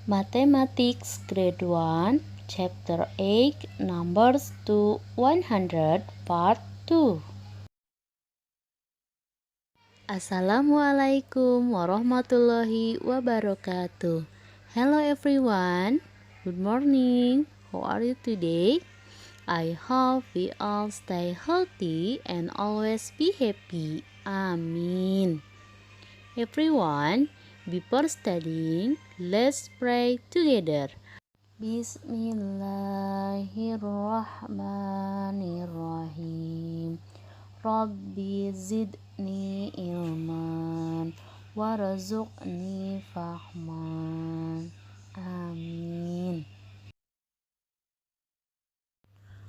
Mathematics Grade 1 Chapter 8 Numbers to 100 Part 2. Assalamualaikum warahmatullahi wabarakatuh. Hello everyone. Good morning. How are you today? I hope we all stay healthy and always be happy. Amin. Everyone, before studying, let's pray together. Bismillahirrahmanirrahim. Rabbi zidni ilman warzuqni fahman. Amin.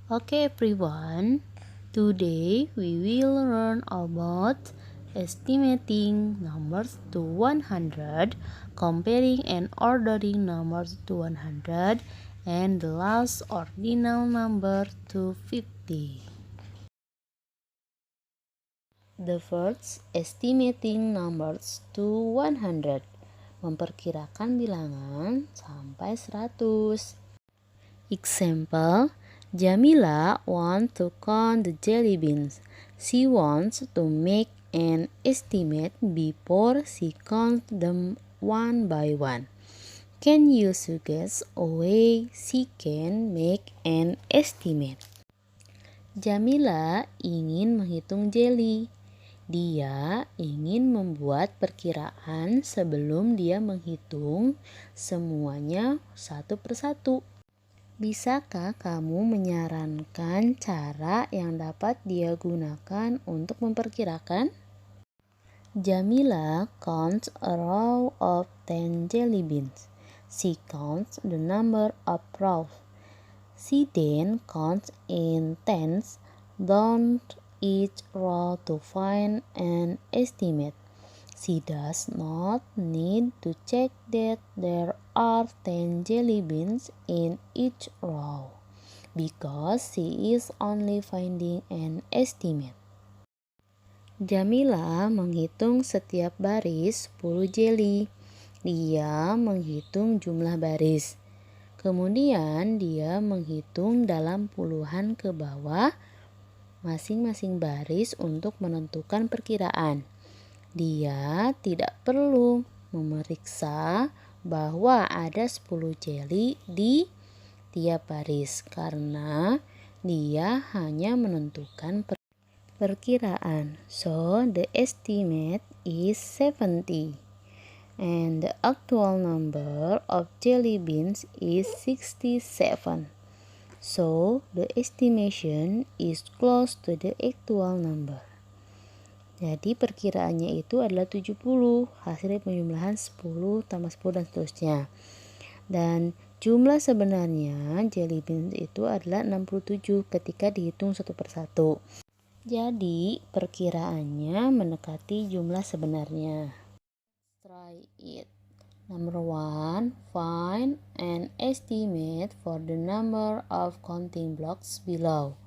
Okay everyone, today we will learn about estimating numbers to 100, comparing and ordering numbers to 100, and the last ordinal number to 50. The first, estimating numbers to 100, memperkirakan bilangan sampai 100. Example, Jamila wants to count the jelly beans. She wants to make an estimate before she counts them one by one. Can you suggest a way she can make an estimate? Jamila ingin menghitung jelly. Dia ingin membuat perkiraan sebelum dia menghitung semuanya satu persatu. Bisakah kamu menyarankan cara yang dapat dia gunakan untuk memperkirakan? Jamila counts a row of 10 jelly beans. She counts the number of rows. She then counts in tens down each row to find an estimate. She does not need to check that there are 10 jelly beans in each row because she is only finding an estimate. Jamila menghitung setiap baris 10 jelly. Dia menghitung jumlah baris. Kemudian dia menghitung dalam puluhan ke bawah masing-masing baris untuk menentukan perkiraan. Dia tidak perlu memeriksa bahwa ada 10 jelly di tiap baris karena dia hanya menentukan perkiraan. So, the estimate is 70 and the actual number of jelly beans is 67. So, the estimation is close to the actual number. Jadi perkiraannya itu adalah 70, hasil penjumlahan 10 tambah 10 dan seterusnya. Dan jumlah sebenarnya jelly beans itu adalah 67 ketika dihitung satu persatu. Jadi perkiraannya mendekati jumlah sebenarnya. Try it. Number 1, find an estimate for the number of counting blocks below.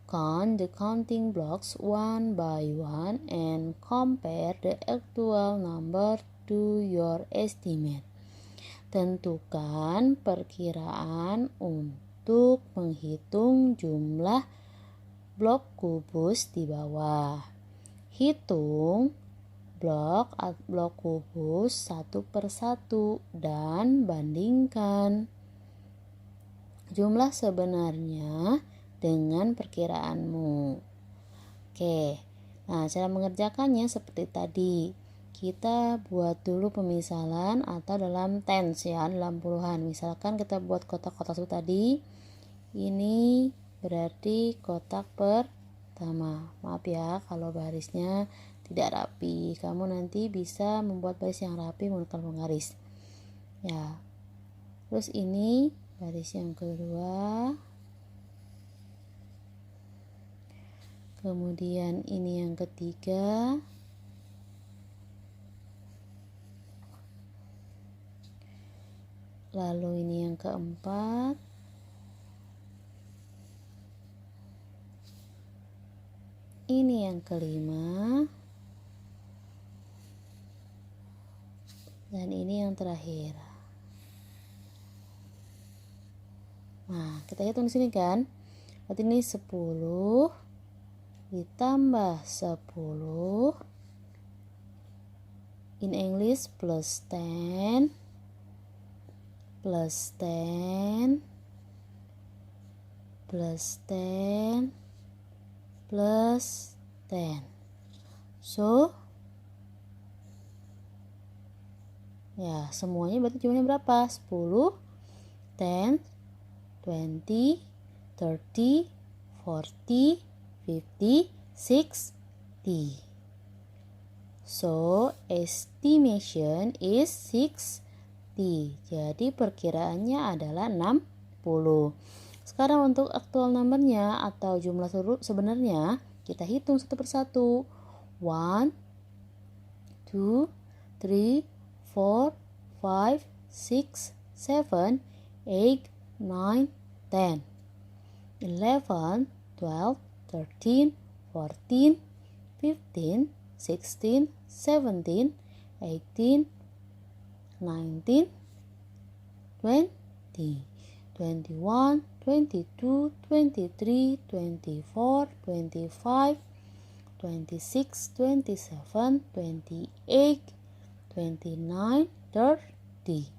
Count the counting blocks one by one and compare the actual number to your estimate. Tentukan perkiraan untuk menghitung jumlah blok kubus di bawah. Hitung blok kubus satu persatu dan bandingkan jumlah sebenarnya dengan perkiraanmu. Oke, nah cara mengerjakannya seperti tadi. Kita buat dulu pemisalan atau dalam tens ya, dalam puluhan. Misalkan kita buat kotak-kotak itu tadi. Ini berarti kotak pertama. Maaf ya kalau barisnya tidak rapi. Kamu nanti bisa membuat baris yang rapi menggunakan penggaris. Ya. Terus ini baris yang kedua. Kemudian ini yang ketiga. Lalu ini yang keempat. Ini yang kelima. Dan ini yang terakhir. Nah, kita hitung di sini kan. Berarti ini 10 ditambah 10. In English plus 10 plus 10 plus 10 plus 10. So, ya semuanya berarti jumlahnya berapa? 10, 10, 20, 30, 40, 50, 60. So, estimation is 60. Jadi perkiraannya adalah 60. Sekarang untuk actual numbernya atau jumlah sebenarnya kita hitung satu persatu. 1, 2, 3, 4, 5, 6, 7, 8, 9, 10, 11, 12, 13, 14, 15, 16, 17, 18, 19, 20, 21, 22, 23, 24, 25, 26, 27, 28, 29, 30,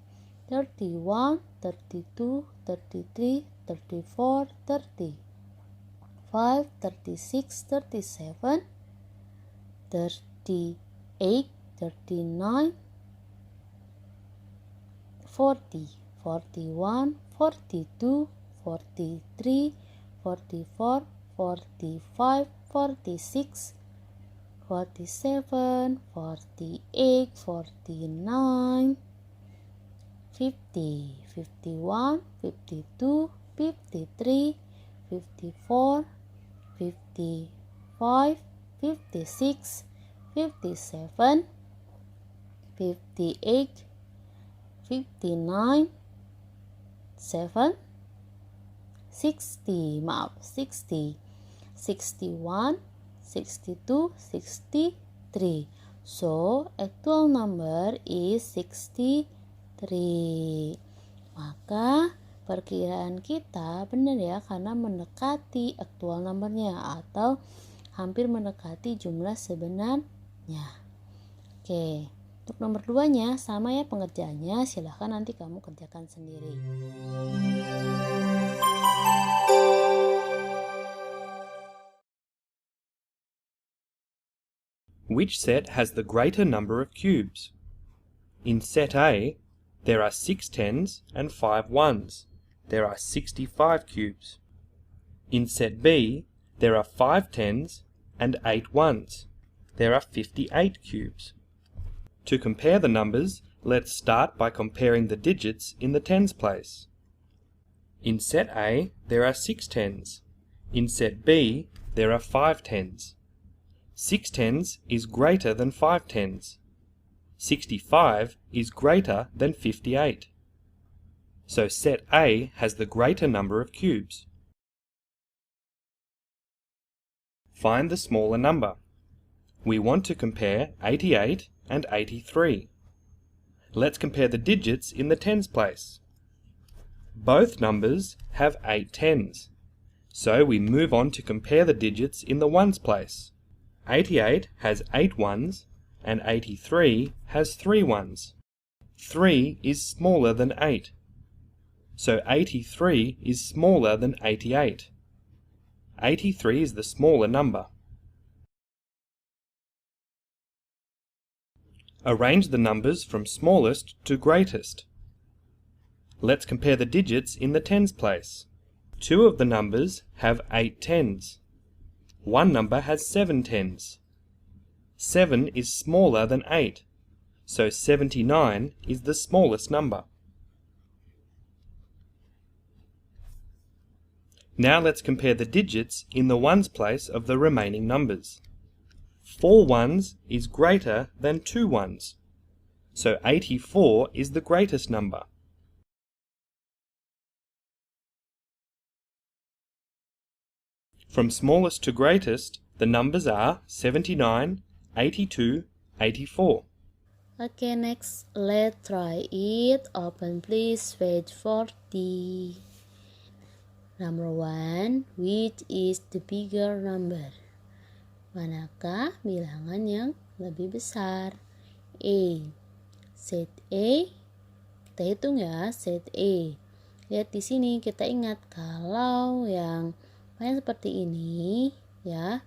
31, 32, 33, 34, 35, 36, 37, 38, 39, 40, 41, 42, 43, 44, 45, 46, 47, 48, 49, 50, 51, 52, 53, 54, 55, 56, 57, 58, 59, 7, 60, maaf 60, 61, 62, 63. So, actual number is 63. Maka perkiraan kita benar ya, karena mendekati actual numbernya atau hampir mendekati jumlah sebenarnya. Oke, untuk nomor 2-nya sama ya pengerjaannya, silahkan nanti kamu kerjakan sendiri. Which set has the greater number of cubes? In set A, there are 6 tens and 5 ones. There are 65 cubes. In set B, there are 5 tens and 8 ones. There are 58 cubes. To compare the numbers, let's start by comparing the digits in the tens place. In set A, there are 6 tens. In set B, there are 5 tens. 6 tens is greater than 5 tens. 65 is greater than 58. So set A has the greater number of cubes. Find the smaller number. We want to compare 88 and 83. Let's compare the digits in the tens place. Both numbers have 8 tens, so we move on to compare the digits in the ones place. 88 has 8 ones and 83 has 3 ones. 3 is smaller than 8, so 83 is smaller than 88. 83 is the smaller number. Arrange the numbers from smallest to greatest. Let's compare the digits in the tens place. 2 of the numbers have 8 tens. One number has 7 tens. 7 is smaller than 8, so 79 is the smallest number. Now let's compare the digits in the ones place of the remaining numbers. 4 ones is greater than 2 ones, so 84 is the greatest number. From smallest to greatest, the numbers are 79, 82, 84. Okay, next, let's try it. Open please, page 40. Number 1, which is the bigger number? Manakah bilangan yang lebih besar? A. Set A. Kita hitung ya, set A. Lihat di sini, kita ingat kalau yang seperti ini ya,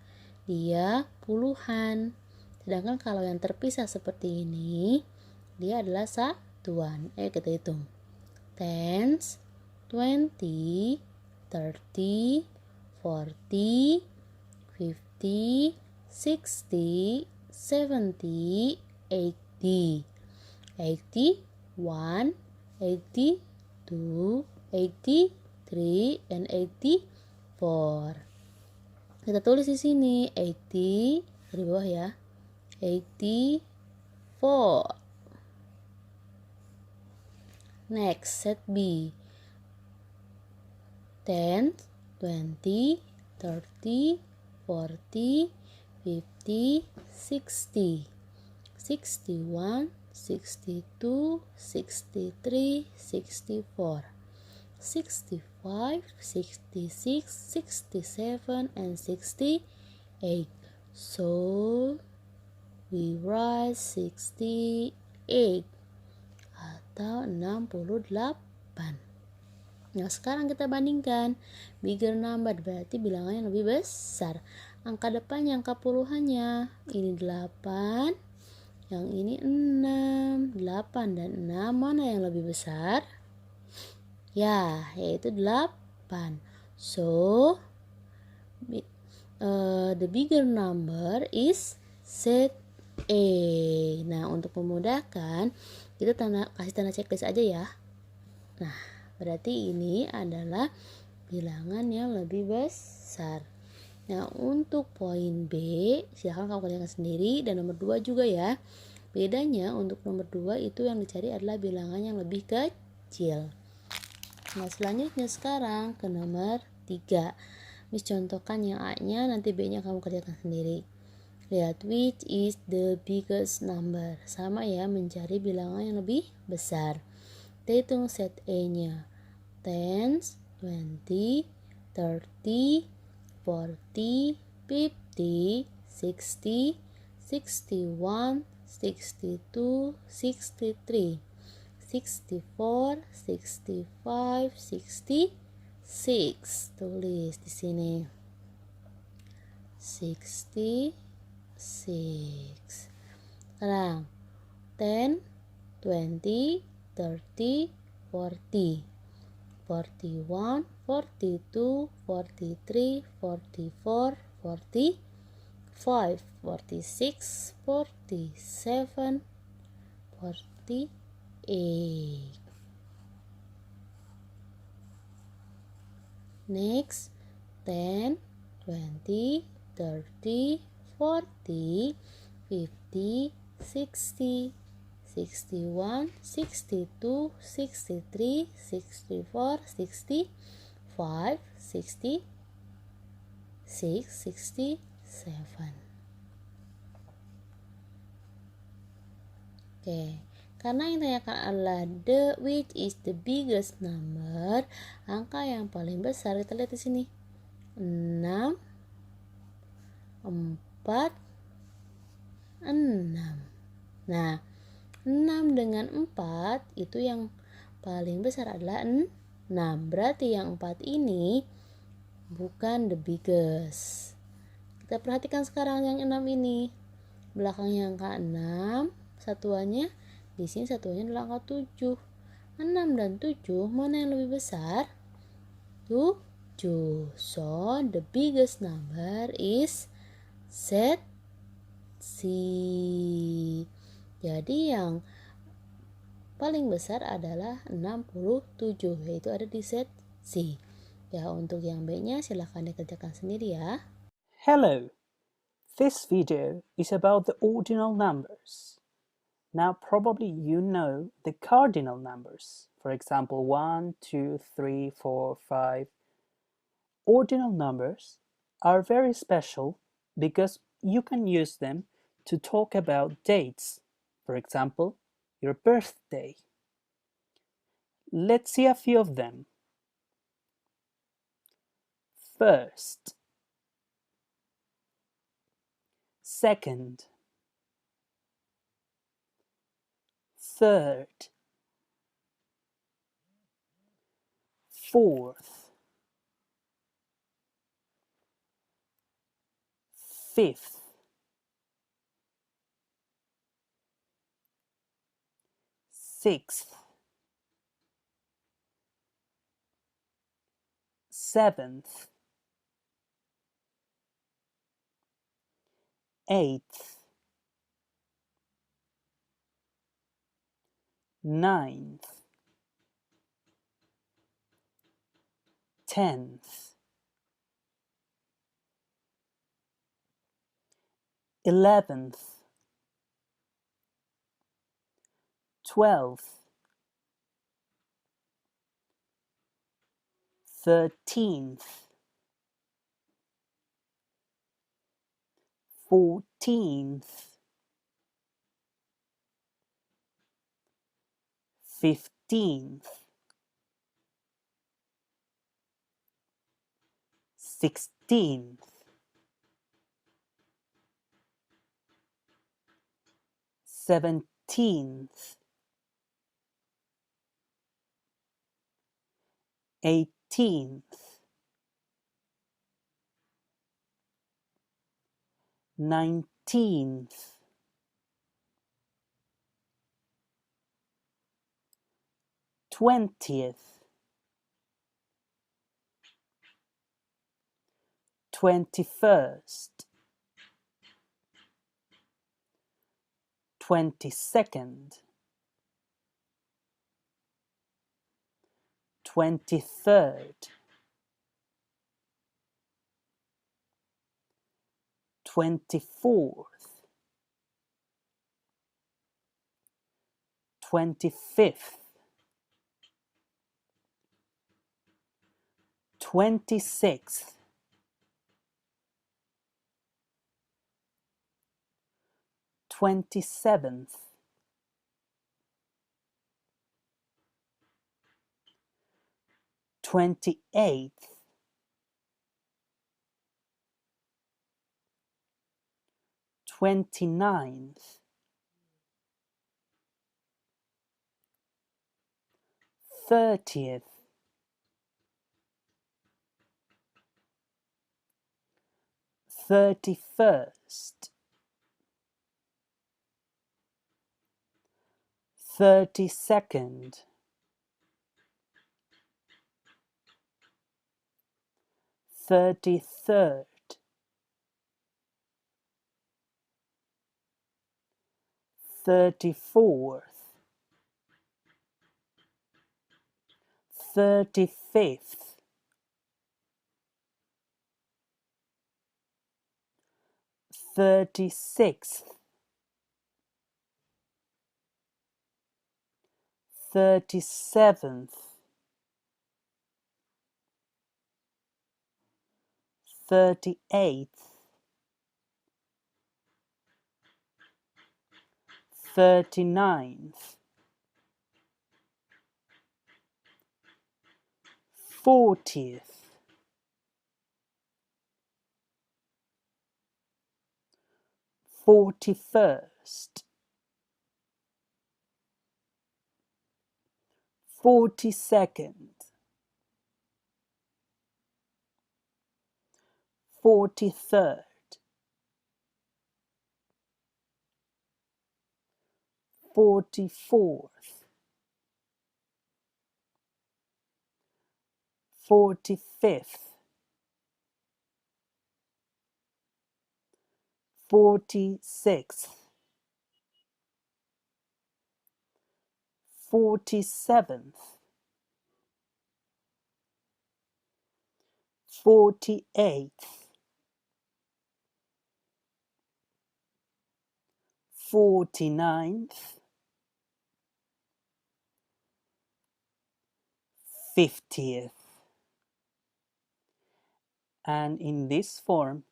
dia puluhan. Sedangkan kalau yang terpisah seperti ini, dia adalah satuan. Ayo kita hitung. Tens, 20, 30, 40, 50, 60, 70, 80. 81, 82, 83, and 84. Kita tulis di sini 80 di bawah ya. 84. Next, set B. 10, 20, 30, 40, 50, 60, 61, 62, 63, 64, 65, 66, 67, and 68. So we write 68 atau 68. Nah, sekarang kita bandingkan. Bigger number berarti bilangannya lebih besar. Angka depannya, angka puluhannya. Ini 8, yang ini 6. 8 dan 6 mana yang lebih besar? Ya, yaitu 8. So, the bigger number is set A. Nah, untuk memudahkan, kita kasih tanda checklist aja ya. Nah, berarti ini adalah bilangan yang lebih besar. Nah, untuk poin B, silahkan kamu kerjakan sendiri. Dan nomor 2 juga ya. Bedanya untuk nomor 2 itu yang dicari adalah bilangan yang lebih kecil. Nah, selanjutnya sekarang ke nomor 3. Miss contohkan yang A-nya, nanti B-nya kamu kerjakan sendiri. Lihat, which is the biggest number? Sama ya, mencari bilangan yang lebih besar. Kita hitung set A-nya. Tens, 20, 30, 40, 50, 60, 61, 62, 63, 64, 65, 66. Tulis di sini. 66. Sekarang 10, 20, 30, 40, 41, 42, 43, 44, 45, 46, 47, 48. Next, 10, 20, 30, 40, 50, 60, 61, 62, 63, 64, 65, 66, 67. Oke, karena yang ditanyakan adalah which is the biggest number, angka yang paling besar, kita lihat di sini. 6, 4, 6. Nah, 6 dengan 4 itu yang paling besar adalah 6. Berarti yang 4 ini bukan the biggest. Kita perhatikan sekarang yang 6 ini. Belakangnya angka 6, satuannya di sini satuannya adalah angka 7. 6 dan 7 mana yang lebih besar? 7. So, the biggest number is set C. Jadi yang paling besar adalah 67, yaitu ada di set C. Ya, untuk yang B-nya silahkan dikerjakan sendiri ya. Hello, this video is about the ordinal numbers. Now probably you know the cardinal numbers, for example 1, 2, 3, 4, 5. Ordinal numbers are very special because you can use them to talk about dates, for example, your birthday. Let's see a few of them. First, second, third, fourth, fifth, sixth, seventh, eighth, ninth, 10th, 11th, 12th, 13th, 14th, 15th, 16th, 17th, 18th, 19th, 20th, 21st, 22nd, 23rd, 24th, 25th, 26th, 27th, 28th, 29th, 30th, 31st, 32nd, 33rd, 34th, 35th, 36th, 37th, 38th, 39th, 40th, 41st, 42nd, 43rd, 44th, 45th, 46th, 47th, 48th, 49th, 50th. And in this form,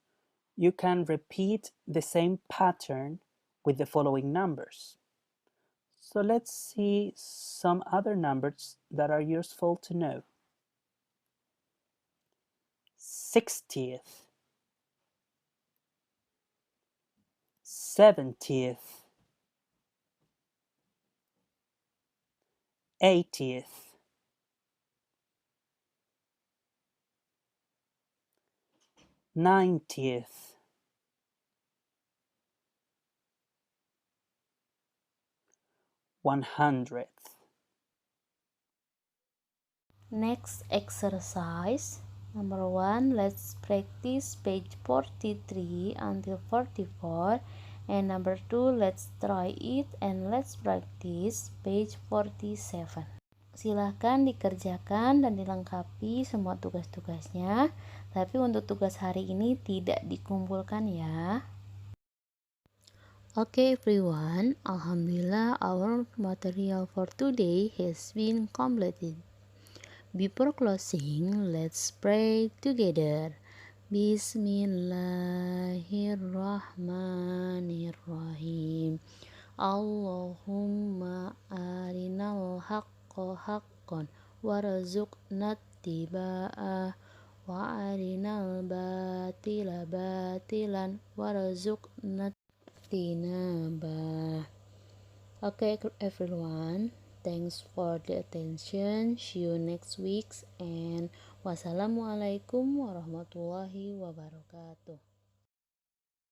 you can repeat the same pattern with the following numbers. So let's see some other numbers that are useful to know. 60th, 70th, 80th, 90th, 100th. Next exercise. Number 1, let's practice page 43 until 44. And number 2, let's try it and let's practice page 47. Silahkan dikerjakan dan dilengkapi semua tugas-tugasnya. Tapi untuk tugas hari ini tidak dikumpulkan ya. Okay everyone, Alhamdulillah our material for today has been completed. Before closing, let's pray together. Bismillahirrahmanirrahim. Allahumma arinal haqqa haqqan warzuqna ittiba'ah wa arinal batila batilan warzuqna ijtinabah. Okay everyone, thanks for the attention. See you next week and wassalamualaikum warahmatullahi wabarakatuh.